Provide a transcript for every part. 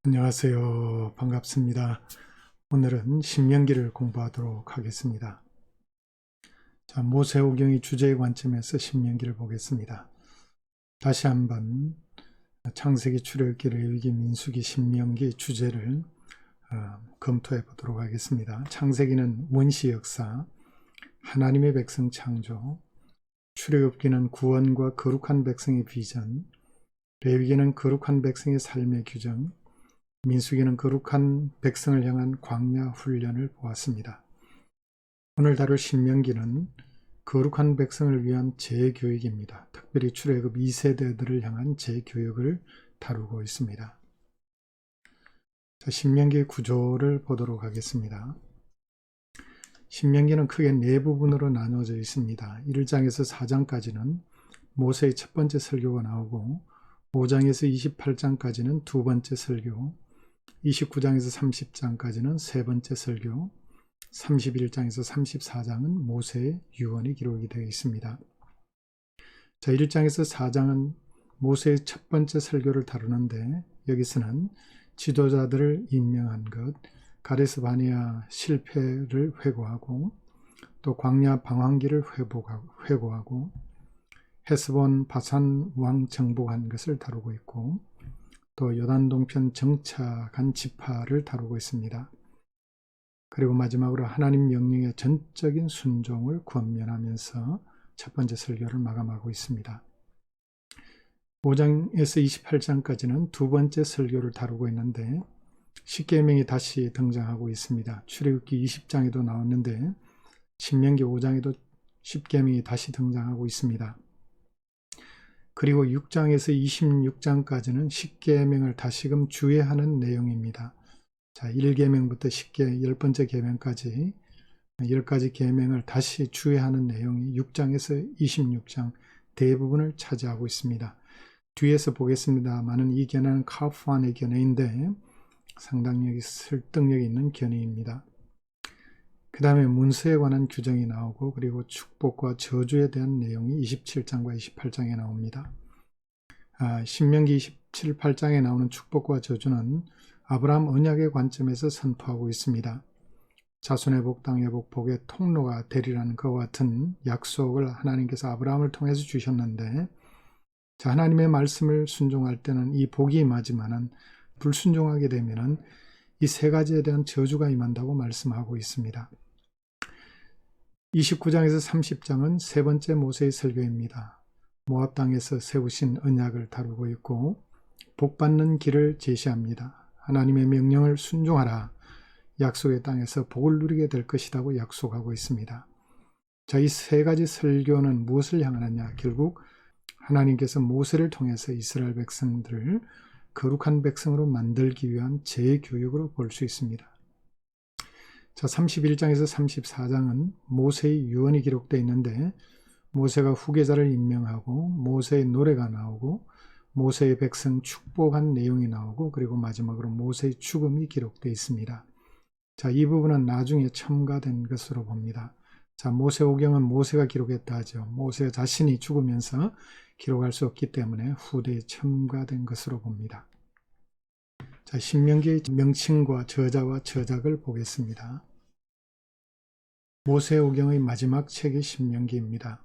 안녕하세요. 반갑습니다. 오늘은 신명기를 공부하도록 하겠습니다. 자, 모세오경의 주제의 관점에서 신명기를 보겠습니다. 다시 한번 창세기, 출애굽기, 레위기, 민수기, 신명기 주제를 검토해 보도록 하겠습니다. 창세기는 원시 역사, 하나님의 백성 창조, 출애굽기는 구원과 거룩한 백성의 비전, 레위기는 거룩한 백성의 삶의 규정, 민수기는 거룩한 백성을 향한 광야 훈련을 보았습니다. 오늘 다룰 신명기는 거룩한 백성을 위한 재교육입니다. 특별히 출애굽 2세대들을 향한 재교육을 다루고 있습니다. 자, 신명기의 구조를 보도록 하겠습니다. 신명기는 크게 네 부분으로 나누어져 있습니다. 1장에서 4장까지는 모세의 첫 번째 설교가 나오고 5장에서 28장까지는 두 번째 설교, 29장에서 30장까지는 세 번째 설교, 31장에서 34장은 모세의 유언이 기록이 되어 있습니다. 자, 1장에서 4장은 모세의 첫 번째 설교를 다루는데 여기서는 지도자들을 임명한 것, 가데스 바네아 실패를 회고하고 또 광야 방황기를 회고하고 헤스본 바산 왕 정복한 것을 다루고 있고 또 요단 동편 정착한 지파를 다루고 있습니다. 그리고 마지막으로 하나님 명령의 전적인 순종을 권면하면서 첫 번째 설교를 마감하고 있습니다. 5장에서 28장까지는 두 번째 설교를 다루고 있는데 십계명이 다시 등장하고 있습니다. 출애굽기 20장에도 나왔는데 신명기 5장에도 십계명이 다시 등장하고 있습니다. 그리고 6장에서 26장까지는 십계명을 다시금 주의하는 내용입니다. 자, 1계명부터 10번째 계명까지 10가지 계명을 다시 주의하는 내용이 6장에서 26장 대부분을 차지하고 있습니다. 뒤에서 보겠습니다만은 이 견해는 카프만의 견해인데 상당히 설득력이 있는 견해입니다. 그 다음에 문서에 관한 규정이 나오고 그리고 축복과 저주에 대한 내용이 27장과 28장에 나옵니다. 신명기 27, 8장에 나오는 축복과 저주는 아브라함 언약의 관점에서 선포하고 있습니다. 자손의 복, 땅의 복, 복의 통로가 되리라는 그와 같은 약속을 하나님께서 아브라함을 통해서 주셨는데 자, 하나님의 말씀을 순종할 때는 이 복이 임하지만은 불순종하게 되면은 이 세 가지에 대한 저주가 임한다고 말씀하고 있습니다. 29장에서 30장은 세 번째 모세의 설교입니다. 모압 땅에서 세우신 언약을 다루고 있고 복받는 길을 제시합니다. 하나님의 명령을 순종하라. 약속의 땅에서 복을 누리게 될 것이라고 약속하고 있습니다. 자, 이 세 가지 설교는 무엇을 향하느냐? 결국 하나님께서 모세를 통해서 이스라엘 백성들을 거룩한 백성으로 만들기 위한 재교육으로 볼 수 있습니다. 자, 31장에서 34장은 모세의 유언이 기록되어 있는데 모세가 후계자를 임명하고 모세의 노래가 나오고 모세의 백성 축복한 내용이 나오고 그리고 마지막으로 모세의 죽음이 기록되어 있습니다. 자, 이 부분은 나중에 첨가된 것으로 봅니다. 자, 모세오경은 모세가 기록했다 하죠. 모세 자신이 죽으면서 기록할 수 없기 때문에 후대에 첨가된 것으로 봅니다. 자, 신명기의 명칭과 저자와 저작을 보겠습니다. 모세오경의 마지막 책이 신명기입니다.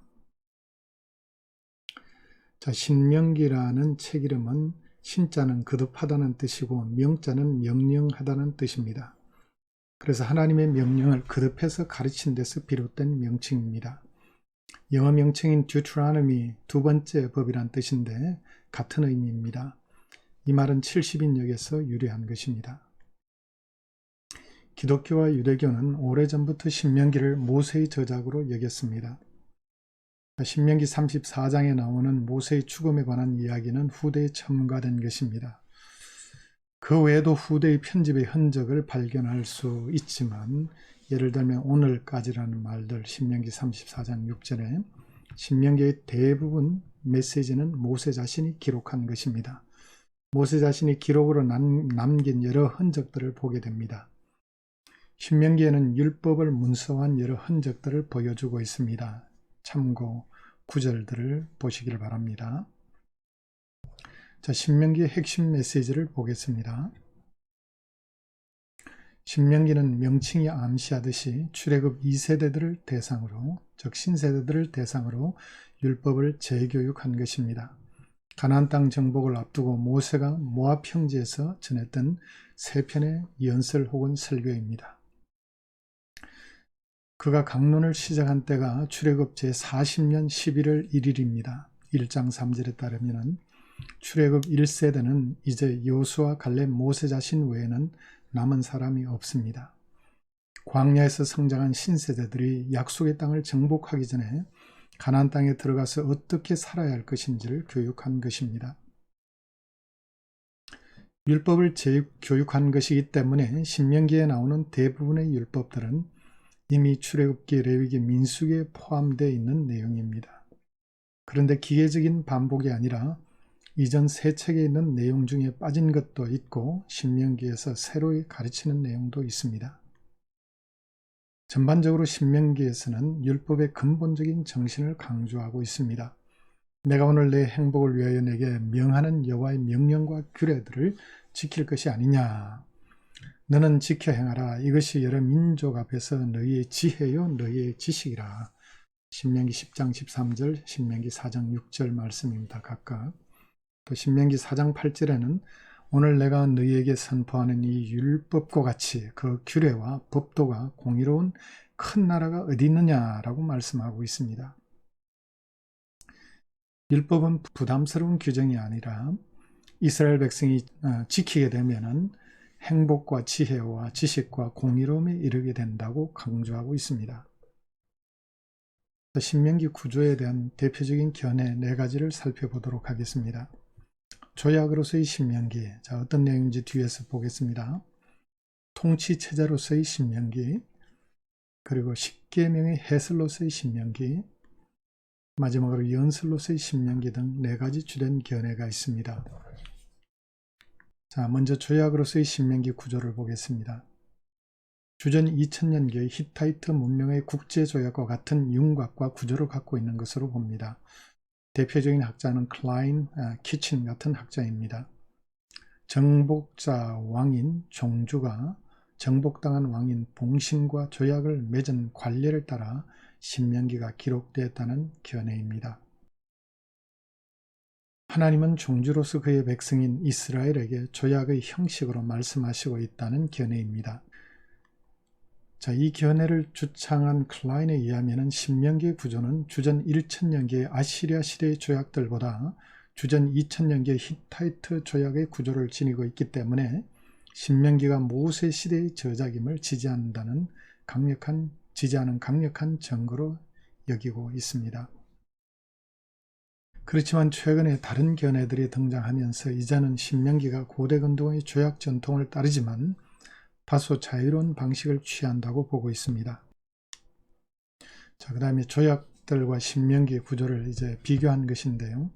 자, 신명기라는 책 이름은 신자는 거듭하다는 뜻이고 명자는 명령하다는 뜻입니다. 그래서 하나님의 명령을 거듭해서 가르친 데서 비롯된 명칭입니다. 영어 명칭인 Deuteronomy 두 번째 법이란 뜻인데 같은 의미입니다. 이 말은 70인역에서 유래한 것입니다. 기독교와 유대교는 오래전부터 신명기를 모세의 저작으로 여겼습니다. 신명기 34장에 나오는 모세의 죽음에 관한 이야기는 후대에 첨가된 것입니다. 그 외에도 후대의 편집의 흔적을 발견할 수 있지만 예를 들면 오늘까지라는 말들 신명기 34장 6절에 신명기의 대부분 메시지는 모세 자신이 기록한 것입니다. 모세 자신이 기록으로 남긴 여러 흔적들을 보게 됩니다. 신명기에는 율법을 문서화한 여러 흔적들을 보여주고 있습니다. 참고 구절들을 보시길 바랍니다. 자, 신명기의 핵심 메시지를 보겠습니다. 신명기는 명칭이 암시하듯이 출애굽 2세대들을 대상으로, 즉 신세대들을 대상으로 율법을 재교육한 것입니다. 가나안 땅 정복을 앞두고 모세가 모압 평지에서 전했던 세 편의 연설 혹은 설교입니다. 그가 강론을 시작한 때가 출애굽 제40년 11월 1일입니다. 1장 3절에 따르면 출애굽 1세대는 이제 여호수아, 갈렙, 모세 자신 외에는 남은 사람이 없습니다. 광야에서 성장한 신세대들이 약속의 땅을 정복하기 전에 가나안 땅에 들어가서 어떻게 살아야 할 것인지를 교육한 것입니다. 율법을 재교육한 것이기 때문에 신명기에 나오는 대부분의 율법들은 이미 출애굽기, 레위기, 민수기에 포함되어 있는 내용입니다. 그런데 기계적인 반복이 아니라 이전 세 책에 있는 내용 중에 빠진 것도 있고 신명기에서 새로 가르치는 내용도 있습니다. 전반적으로 신명기에서는 율법의 근본적인 정신을 강조하고 있습니다. 내가 오늘 내 행복을 위하여 내게 명하는 여호와의 명령과 규례들을 지킬 것이 아니냐. 너는 지켜 행하라. 이것이 여러 민족 앞에서 너희의 지혜요 너희의 지식이라. 신명기 10장 13절, 신명기 4장 6절 말씀입니다. 각각. 또 신명기 4장 8절에는 오늘 내가 너희에게 선포하는 이 율법과 같이 그 규례와 법도가 공의로운 큰 나라가 어디 있느냐라고 말씀하고 있습니다. 율법은 부담스러운 규정이 아니라 이스라엘 백성이 지키게 되면은 행복과 지혜와 지식과 공의로움에 이르게 된다고 강조하고 있습니다. 신명기 구조에 대한 대표적인 견해 4가지를 살펴보도록 하겠습니다. 조약으로서의 신명기, 자, 어떤 내용인지 뒤에서 보겠습니다. 통치체제로서의 신명기, 그리고 십계명의 해설로서의 신명기, 마지막으로 연설로서의 신명기 등 4가지 주된 견해가 있습니다. 자, 먼저 조약으로서의 신명기 구조를 보겠습니다. 주전 2000년기의 히타이트 문명의 국제조약과 같은 윤곽과 구조를 갖고 있는 것으로 봅니다. 대표적인 학자는 클라인, 키친 같은 학자입니다. 정복자 왕인 종주가 정복당한 왕인 봉신과 조약을 맺은 관례를 따라 신명기가 기록되었다는 견해입니다. 하나님은 종주로서 그의 백성인 이스라엘에게 조약의 형식으로 말씀하시고 있다는 견해입니다. 자, 이 견해를 주창한 클라인에 의하면 신명기의 구조는 주전 1000년기의 아시리아 시대의 조약들보다 주전 2000년기의 히타이트 조약의 구조를 지니고 있기 때문에 신명기가 모세 시대의 저작임을 지지하는 강력한 증거로 여기고 있습니다. 그렇지만 최근에 다른 견해들이 등장하면서 이제는 신명기가 고대 근동의 조약 전통을 따르지만 다소 자유로운 방식을 취한다고 보고 있습니다. 자, 그 다음에 조약들과 신명기 구조를 이제 비교한 것인데요.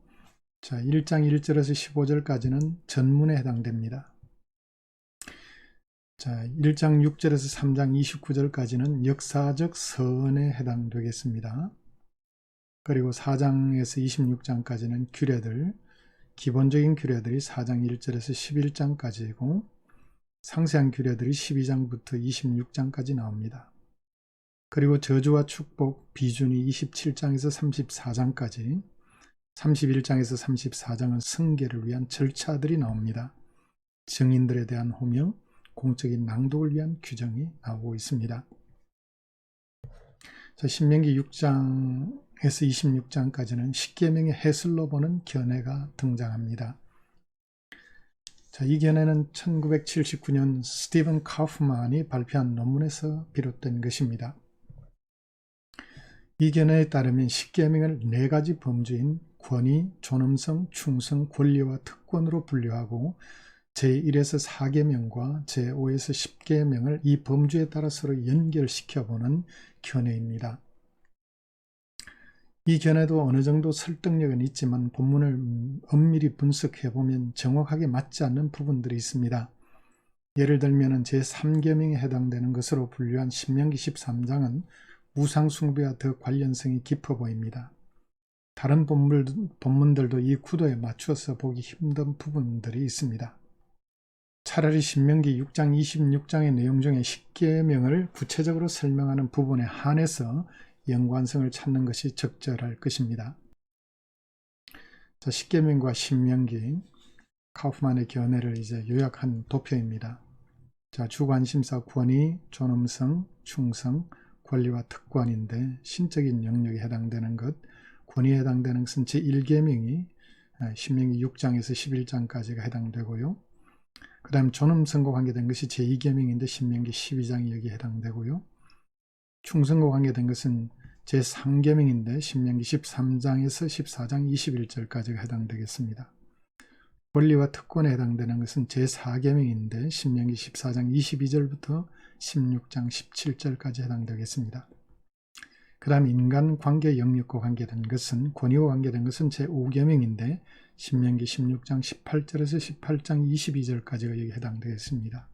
자, 1장 1절에서 15절까지는 전문에 해당됩니다. 자, 1장 6절에서 3장 29절까지는 역사적 서언에 해당되겠습니다. 그리고 4장에서 26장까지는 규례들, 기본적인 규례들이 4장 1절에서 11장까지이고 상세한 규례들이 12장부터 26장까지 나옵니다. 그리고 저주와 축복, 비준이 27장에서 34장까지, 31장에서 34장은 승계를 위한 절차들이 나옵니다. 증인들에 대한 호명, 공적인 낭독을 위한 규정이 나오고 있습니다. 자, 신명기 6장에서 26장까지는 십계명의 해설로 보는 견해가 등장합니다. 자, 이 견해는 1979년 스티븐 카프만이 발표한 논문에서 비롯된 것입니다. 이 견해에 따르면 십계명을 4가지 범주인 권위, 존엄성, 충성, 권리와 특권으로 분류하고 제1에서 4계명과 제5에서 10계명을 이 범주에 따라 서로 연결시켜보는 견해입니다. 이 견해도 어느 정도 설득력은 있지만 본문을 엄밀히 분석해보면 정확하게 맞지 않는 부분들이 있습니다. 예를 들면 제3계명에 해당되는 것으로 분류한 신명기 13장은 우상숭배와 더 관련성이 깊어 보입니다. 다른 본문들도 이 구도에 맞춰서 보기 힘든 부분들이 있습니다. 차라리 신명기 6장 26장의 내용 중에 십계명을 구체적으로 설명하는 부분에 한해서 연관성을 찾는 것이 적절할 것입니다. 자, 십계명과 신명기, 카우프만의 견해를 이제 요약한 도표입니다. 자, 주관심사 권위, 존엄성, 충성, 권리와 특권인데 신적인 영역에 해당되는 것, 권위에 해당되는 것은 제1계명이 신명기 6장에서 11장까지가 해당되고요. 그 다음 존엄성과 관계된 것이 제2계명인데 신명기 12장이 여기에 해당되고요. 충성과 관계된 것은 제3계명인데 신명기 13장에서 14장 21절까지가 해당되겠습니다. 권리와 특권에 해당되는 것은 제4계명인데 신명기 14장 22절부터 16장 17절까지 해당되겠습니다. 그 다음 인간관계 영역과 관계된 것은 권위와 관계된 것은 제5계명인데 신명기 16장 18절에서 18장 22절까지가 여기 해당되겠습니다.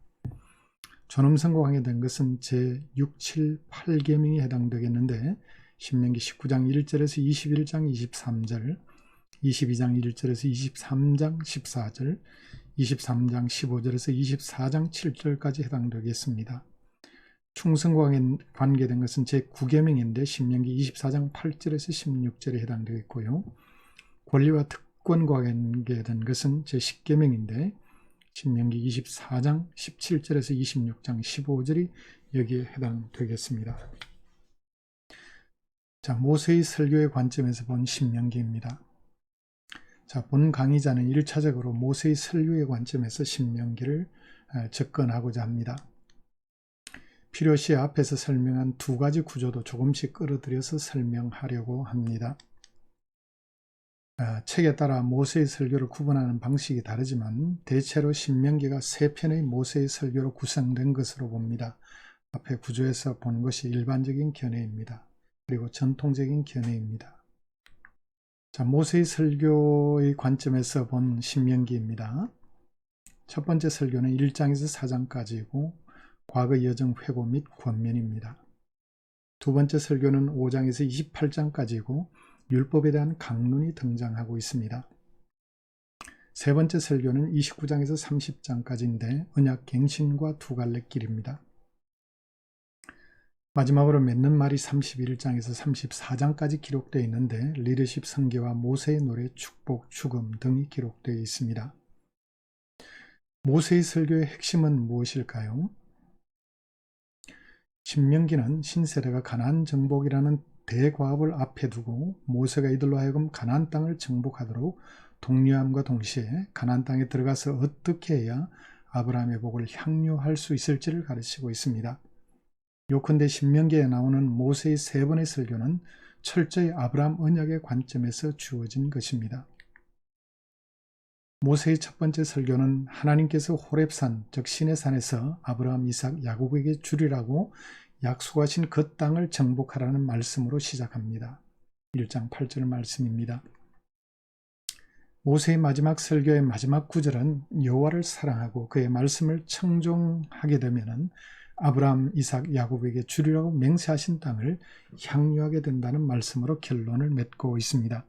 존엄성과 관계된 것은 제6, 7, 8계명이 해당되겠는데 신명기 19장 1절에서 21장 23절, 22장 1절에서 23장 14절, 23장 15절에서 24장 7절까지 해당되겠습니다. 충성과 관계된 것은 제9계명인데 신명기 24장 8절에서 16절에 해당되겠고요. 권리와 특권과 관계된 것은 제10계명인데 신명기 24장 17절에서 26장 15절이 여기에 해당되겠습니다. 자, 모세의 설교의 관점에서 본 신명기입니다. 자, 본 강의자는 1차적으로 모세의 설교의 관점에서 신명기를 접근하고자 합니다. 필요시 앞에서 설명한 두 가지 구조도 조금씩 끌어들여서 설명하려고 합니다. 책에 따라 모세의 설교를 구분하는 방식이 다르지만 대체로 신명기가 세 편의 모세의 설교로 구성된 것으로 봅니다. 앞에 구조에서 본 것이 일반적인 견해입니다. 그리고 전통적인 견해입니다. 자, 모세의 설교의 관점에서 본 신명기입니다. 첫 번째 설교는 1장에서 4장까지이고 과거 여정 회고 및 권면입니다. 두 번째 설교는 5장에서 28장까지이고 율법에 대한 강론이 등장하고 있습니다. 세 번째 설교는 29장에서 30장까지인데 언약 갱신과 두 갈래 길입니다. 마지막으로 맺는 말이 31장에서 34장까지 기록되어 있는데 리더십 성계와 모세의 노래, 축복, 죽음 등이 기록되어 있습니다. 모세의 설교의 핵심은 무엇일까요? 신명기는 신세대가 가나안 정복이라는 대과업을 앞에 두고 모세가 이들로 하여금 가나안 땅을 정복하도록 독려함과 동시에 가나안 땅에 들어가서 어떻게 해야 아브라함의 복을 향유할 수 있을지를 가르치고 있습니다. 요컨대 신명기에 나오는 모세의 세 번의 설교는 철저히 아브라함 언약의 관점에서 주어진 것입니다. 모세의 첫 번째 설교는 하나님께서 호렙산, 즉 시내산에서 아브라함, 이삭, 야곱에게 주리라고 약속하신 그 땅을 정복하라는 말씀으로 시작합니다. 1장 8절 말씀입니다. 모세의 마지막 설교의 마지막 구절은 여호와를 사랑하고 그의 말씀을 청종하게 되면 아브라함, 이삭, 야곱에게 주리라고 맹세하신 땅을 향유하게 된다는 말씀으로 결론을 맺고 있습니다.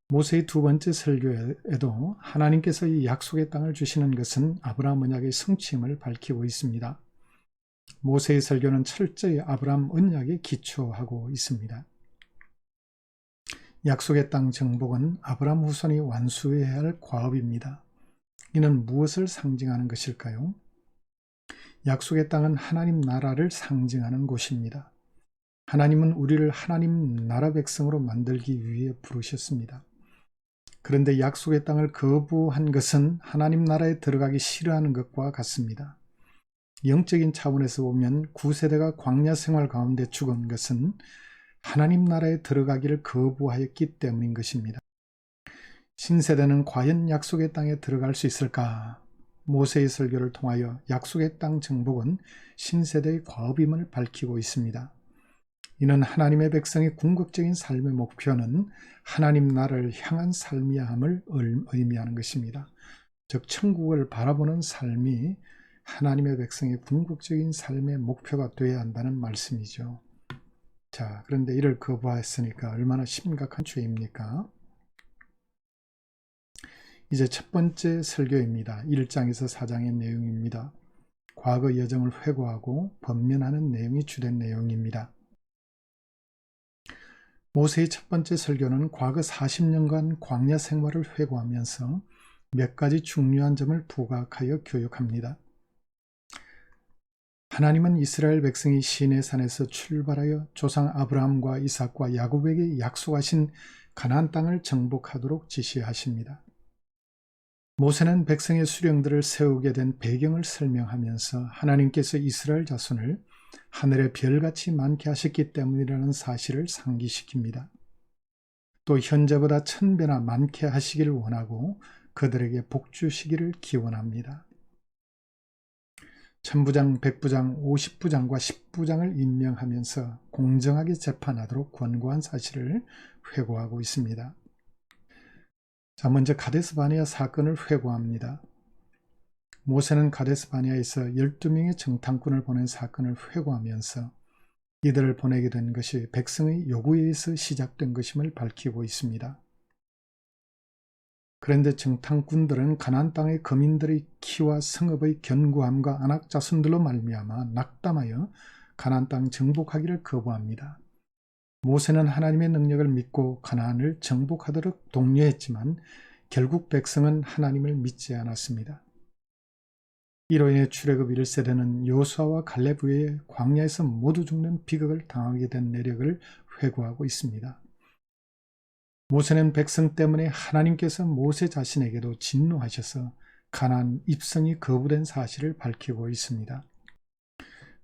모세의 두 번째 설교에도 하나님께서 이 약속의 땅을 주시는 것은 아브라함 언약의 성취임을 밝히고 있습니다. 모세의 설교는 철저히 아브라함 언약에 기초하고 있습니다. 약속의 땅 정복은 아브라함 후손이 완수해야 할 과업입니다. 이는 무엇을 상징하는 것일까요? 약속의 땅은 하나님 나라를 상징하는 곳입니다. 하나님은 우리를 하나님 나라 백성으로 만들기 위해 부르셨습니다. 그런데 약속의 땅을 거부한 것은 하나님 나라에 들어가기 싫어하는 것과 같습니다. 영적인 차원에서 보면 구세대가 광야 생활 가운데 죽은 것은 하나님 나라에 들어가기를 거부하였기 때문인 것입니다. 신세대는 과연 약속의 땅에 들어갈 수 있을까? 모세의 설교를 통하여 약속의 땅 정복은 신세대의 과업임을 밝히고 있습니다. 이는 하나님의 백성의 궁극적인 삶의 목표는 하나님 나라를 향한 삶이야 함을 의미하는 것입니다. 즉 천국을 바라보는 삶이 하나님의 백성의 궁극적인 삶의 목표가 되어야 한다는 말씀이죠. 자, 그런데 이를 거부했으니까 얼마나 심각한 죄입니까? 이제 첫 번째 설교입니다. 1장에서 4장의 내용입니다. 과거 여정을 회고하고 번면하는 내용이 주된 내용입니다. 모세의 첫 번째 설교는 과거 40년간 광야 생활을 회고하면서 몇 가지 중요한 점을 부각하여 교육합니다. 하나님은 이스라엘 백성이 시내산에서 출발하여 조상 아브라함과 이삭과 야곱에게 약속하신 가나안 땅을 정복하도록 지시하십니다. 모세는 백성의 수령들을 세우게 된 배경을 설명하면서 하나님께서 이스라엘 자손을 하늘의 별같이 많게 하셨기 때문이라는 사실을 상기시킵니다. 또 현재보다 1000배나 많게 하시기를 원하고 그들에게 복 주시기를 기원합니다. 1000부장, 100부장, 50부장과 10부장을 임명하면서 공정하게 재판하도록 권고한 사실을 회고하고 있습니다. 자, 먼저 가데스 바네아 사건을 회고합니다. 모세는 가데스 바네아에서 12명의 정탐꾼을 보낸 사건을 회고하면서 이들을 보내게 된 것이 백성의 요구에 의해서 시작된 것임을 밝히고 있습니다. 그런데 정탐꾼들은 가나안 땅의 거민들의 키와 성읍의 견고함과 안악 자손들로 말미암아 낙담하여 가나안 땅 정복하기를 거부합니다. 모세는 하나님의 능력을 믿고 가나안을 정복하도록 독려했지만 결국 백성은 하나님을 믿지 않았습니다. 이로 인해 출애굽 1세대는 여호수아와 갈렙 외에 광야에서 모두 죽는 비극을 당하게 된 내력을 회고하고 있습니다. 모세는 백성 때문에 하나님께서 모세 자신에게도 진노하셔서 가나안 입성이 거부된 사실을 밝히고 있습니다.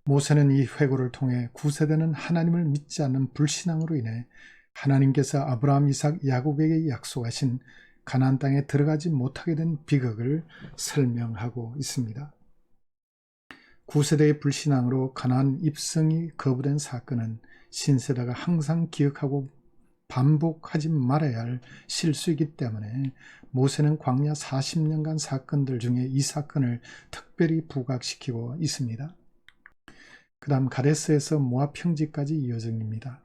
모세는 이 회고를 통해 9세대는 하나님을 믿지 않는 불신앙으로 인해 하나님께서 아브라함, 이삭, 야곱에게 약속하신 가나안 땅에 들어가지 못하게 된 비극을 설명하고 있습니다. 9세대의 불신앙으로 가나안 입성이 거부된 사건은 신세대가 항상 기억하고 반복하지 말아야 할 실수이기 때문에 모세는 광야 40년간 사건들 중에 이 사건을 특별히 부각시키고 있습니다. 그 다음 가데스에서 모압 평지까지 이어집니다.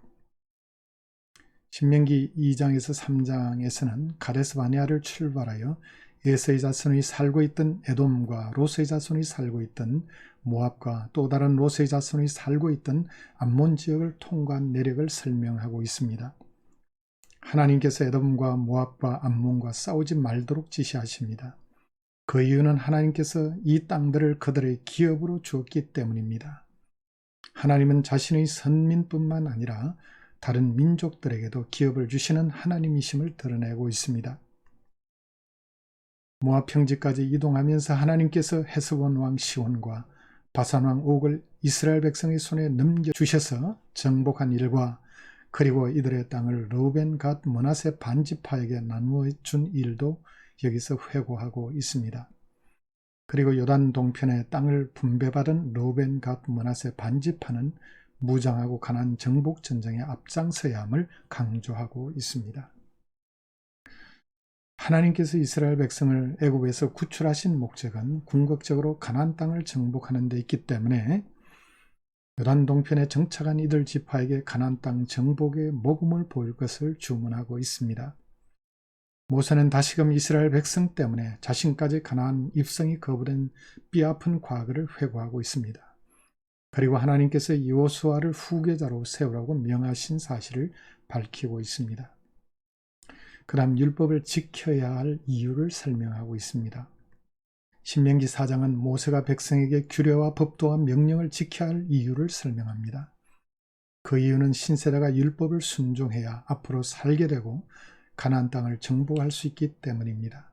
신명기 2장에서 3장에서는 가데스 바네아를 출발하여 에서의 자손이 살고 있던 에돔과 롯의 자손이 살고 있던 모압과 또 다른 롯의 자손이 살고 있던 암몬 지역을 통과한 내력을 설명하고 있습니다. 하나님께서 에돔과 모압과 암몬과 싸우지 말도록 지시하십니다. 그 이유는 하나님께서 이 땅들을 그들의 기업으로 주었기 때문입니다. 하나님은 자신의 선민뿐만 아니라 다른 민족들에게도 기업을 주시는 하나님이심을 드러내고 있습니다. 모압 평지까지 이동하면서 하나님께서 헤스본 왕 시온과 바산 왕 옥을 이스라엘 백성의 손에 넘겨주셔서 정복한 일과 그리고 이들의 땅을 르우벤, 갓, 므낫세 반지파에게 나누어 준 일도 여기서 회고하고 있습니다. 그리고 요단 동편의 땅을 분배받은 르우벤, 갓, 므낫세 반지파는 무장하고 가나안 정복 전쟁에 앞장서야 함을 강조하고 있습니다. 하나님께서 이스라엘 백성을 애굽에서 구출하신 목적은 궁극적으로 가나안 땅을 정복하는 데 있기 때문에 요단 동편에 정착한 이들 지파에게 가나안 땅 정복의 모범을 보일 것을 주문하고 있습니다. 모세는 다시금 이스라엘 백성 때문에 자신까지 가나안 입성이 거부된 뼈아픈 과거를 회고하고 있습니다. 그리고 하나님께서 여호수아를 후계자로 세우라고 명하신 사실을 밝히고 있습니다. 그 다음 율법을 지켜야 할 이유를 설명하고 있습니다. 신명기 4장은 모세가 백성에게 규례와 법도와 명령을 지켜야 할 이유를 설명합니다. 그 이유는 신세대가 율법을 순종해야 앞으로 살게 되고 가나안 땅을 정복할 수 있기 때문입니다.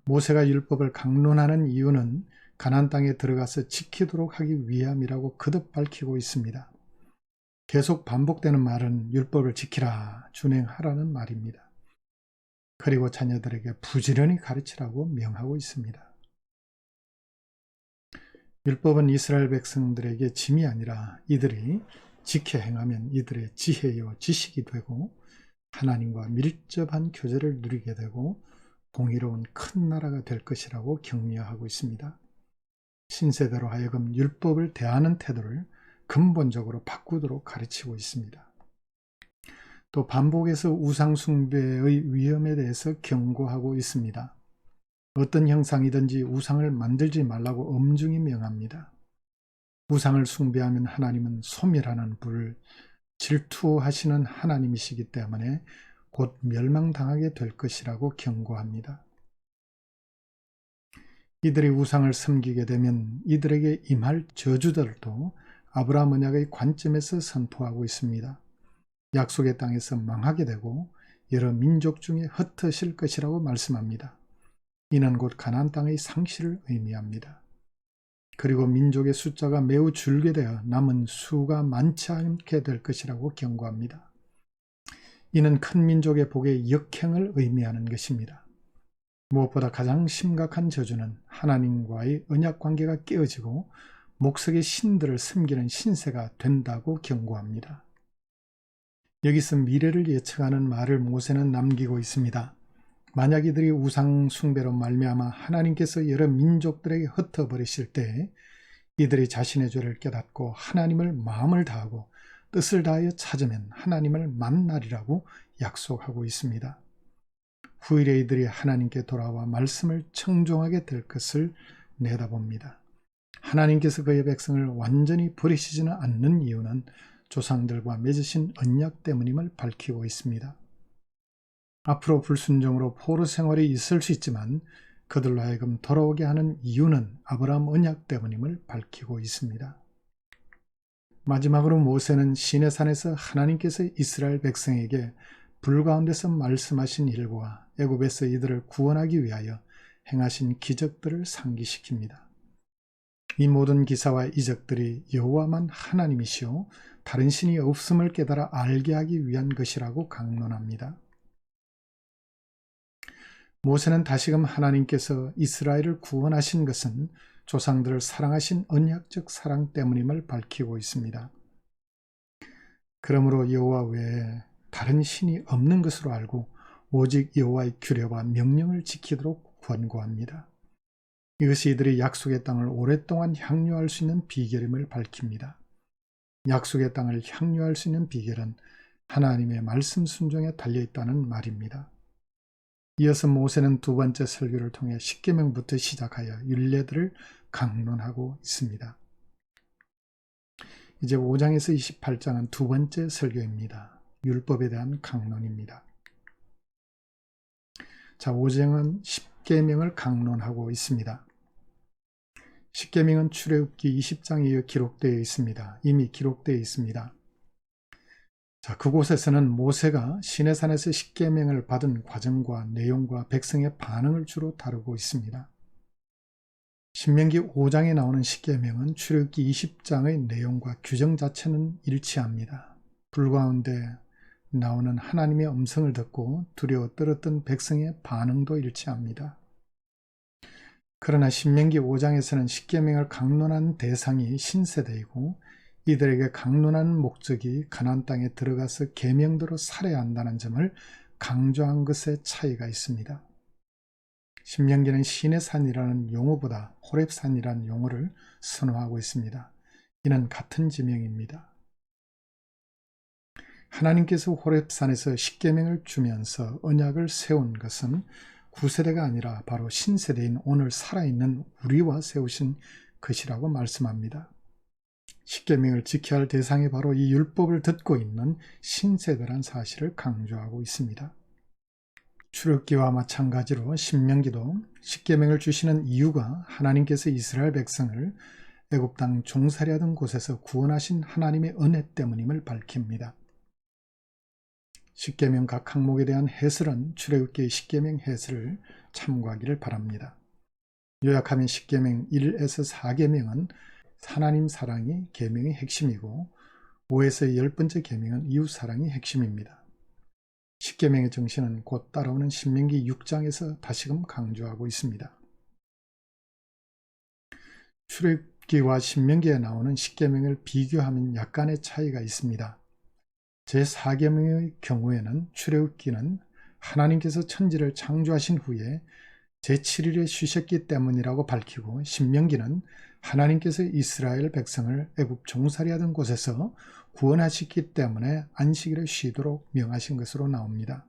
모세가 율법을 강론하는 이유는 가나안 땅에 들어가서 지키도록 하기 위함이라고 거듭 밝히고 있습니다. 계속 반복되는 말은 율법을 지키라, 준행하라는 말입니다. 그리고 자녀들에게 부지런히 가르치라고 명하고 있습니다. 율법은 이스라엘 백성들에게 짐이 아니라 이들이 지켜 행하면 이들의 지혜요 지식이 되고 하나님과 밀접한 교제를 누리게 되고 공의로운 큰 나라가 될 것이라고 격려하고 있습니다. 신세대로 하여금 율법을 대하는 태도를 근본적으로 바꾸도록 가르치고 있습니다. 또 반복해서 우상 숭배의 위험에 대해서 경고하고 있습니다. 어떤 형상이든지 우상을 만들지 말라고 엄중히 명합니다. 우상을 숭배하면 하나님은 소멸하는 불, 질투하시는 하나님이시기 때문에 곧 멸망당하게 될 것이라고 경고합니다. 이들이 우상을 섬기게 되면 이들에게 임할 저주들도 아브라함 언약의 관점에서 선포하고 있습니다. 약속의 땅에서 망하게 되고 여러 민족 중에 흩어질 것이라고 말씀합니다. 이는 곧 가나안 땅의 상실을 의미합니다. 그리고 민족의 숫자가 매우 줄게 되어 남은 수가 많지 않게 될 것이라고 경고합니다. 이는 큰 민족의 복의 역행을 의미하는 것입니다. 무엇보다 가장 심각한 저주는 하나님과의 언약 관계가 깨어지고 목석의 신들을 섬기는 신세가 된다고 경고합니다. 여기서 미래를 예측하는 말을 모세는 남기고 있습니다. 만약 이들이 우상 숭배로 말미암아 하나님께서 여러 민족들에게 흩어버리실 때 이들이 자신의 죄를 깨닫고 하나님을 마음을 다하고 뜻을 다하여 찾으면 하나님을 만나리라고 약속하고 있습니다. 후일에 이들이 하나님께 돌아와 말씀을 청종하게 될 것을 내다봅니다. 하나님께서 그의 백성을 완전히 버리시지는 않는 이유는 조상들과 맺으신 언약 때문임을 밝히고 있습니다. 앞으로 불순종으로 포로 생활이 있을 수 있지만 그들로 하여금 돌아오게 하는 이유는 아브라함 언약 때문임을 밝히고 있습니다. 마지막으로 모세는 시내산에서 하나님께서 이스라엘 백성에게 불 가운데서 말씀하신 일과 애굽에서 이들을 구원하기 위하여 행하신 기적들을 상기시킵니다. 이 모든 기사와 이적들이 여호와만 하나님이시오 다른 신이 없음을 깨달아 알게 하기 위한 것이라고 강론합니다. 모세는 다시금 하나님께서 이스라엘을 구원하신 것은 조상들을 사랑하신 언약적 사랑 때문임을 밝히고 있습니다. 그러므로 여호와 외에 다른 신이 없는 것으로 알고 오직 여호와의 규례와 명령을 지키도록 권고합니다. 이것이 이들이 약속의 땅을 오랫동안 향유할 수 있는 비결임을 밝힙니다. 약속의 땅을 향유할 수 있는 비결은 하나님의 말씀 순종에 달려있다는 말입니다. 이어서 모세는 두 번째 설교를 통해 십계명부터 시작하여 율례들을 강론하고 있습니다. 이제 5장에서 28장은 두 번째 설교입니다. 율법에 대한 강론입니다. 자, 5장은 십계명을 강론하고 있습니다. 십계명은 출애굽기 20장에 기록되어 있습니다. 이미 기록되어 있습니다. 자, 그곳에서는 모세가 시내산에서 십계명을 받은 과정과 내용과 백성의 반응을 주로 다루고 있습니다. 신명기 5장에 나오는 십계명은 출애굽기 20장의 내용과 규정 자체는 일치합니다. 불 가운데 나오는 하나님의 음성을 듣고 두려워 떨었던 백성의 반응도 일치합니다. 그러나 신명기 5장에서는 십계명을 강론한 대상이 신세대이고 이들에게 강론하는 목적이 가나안 땅에 들어가서 계명대로 살아야 한다는 점을 강조한 것에 차이가 있습니다. 신명기는 시내산이라는 용어보다 호렙산이라는 용어를 선호하고 있습니다. 이는 같은 지명입니다. 하나님께서 호렙산에서 십계명을 주면서 언약을 세운 것은 구세대가 아니라 바로 신세대인 오늘 살아있는 우리와 세우신 것이라고 말씀합니다. 십계명을 지켜야 할 대상이 바로 이 율법을 듣고 있는 신세대란 사실을 강조하고 있습니다. 출애굽기와 마찬가지로 신명기도 십계명을 주시는 이유가 하나님께서 이스라엘 백성을 애굽 땅 종살이 하던 곳에서 구원하신 하나님의 은혜 때문임을 밝힙니다. 십계명 각 항목에 대한 해설은 출애굽기의 십계명 해설을 참고하기를 바랍니다. 요약하면 십계명 1에서 4계명은 하나님 사랑이 계명의 핵심이고 5에서 10번째 계명은 이웃 사랑이 핵심입니다. 십계명의 정신은 곧 따라오는 신명기 6장에서 다시금 강조하고 있습니다. 출애굽기와 신명기에 나오는 십계명을 비교하면 약간의 차이가 있습니다. 제4계명의 경우에는 출애굽기는 하나님께서 천지를 창조하신 후에 제7일에 쉬셨기 때문이라고 밝히고, 신명기는 하나님께서 이스라엘 백성을 애굽 종살이하던 곳에서 구원하셨기 때문에 안식일에 쉬도록 명하신 것으로 나옵니다.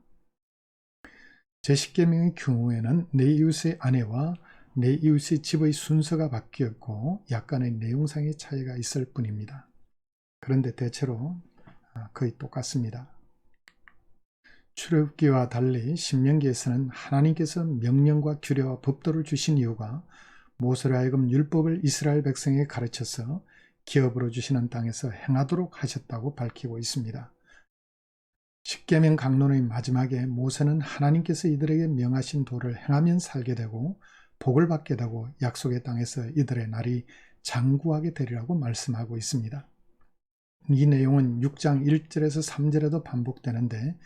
제10계명의 경우에는 내 이웃의 아내와 내 이웃의 집의 순서가 바뀌었고 약간의 내용상의 차이가 있을 뿐입니다. 그런데 대체로 거의 똑같습니다. 출애굽기와 달리 신명기에서는 하나님께서 명령과 규례와 법도를 주신 이유가 모세로 하여금 율법을 이스라엘 백성에게 가르쳐서 기업으로 주시는 땅에서 행하도록 하셨다고 밝히고 있습니다. 십계명 강론의 마지막에 모세는 하나님께서 이들에게 명하신 도를 행하면 살게 되고 복을 받게 되고 약속의 땅에서 이들의 날이 장구하게 되리라고 말씀하고 있습니다. 이 내용은 6장 1절에서 3절에도 반복되는데,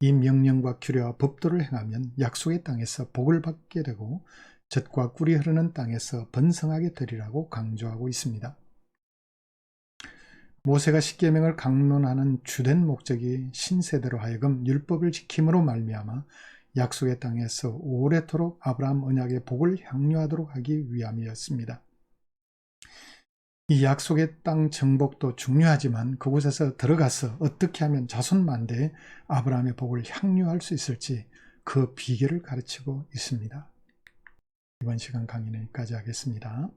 이 명령과 규례와 법도를 행하면 약속의 땅에서 복을 받게 되고 젖과 꿀이 흐르는 땅에서 번성하게 되리라고 강조하고 있습니다. 모세가 십계명을 강론하는 주된 목적이 신세대로 하여금 율법을 지킴으로 말미암아 약속의 땅에서 오래도록 아브라함 언약의 복을 향유하도록 하기 위함이었습니다. 이 약속의 땅 정복도 중요하지만 그곳에서 들어가서 어떻게 하면 자손 만대에 아브라함의 복을 향유할 수 있을지 그 비결을 가르치고 있습니다. 이번 시간 강의는 여기까지 하겠습니다.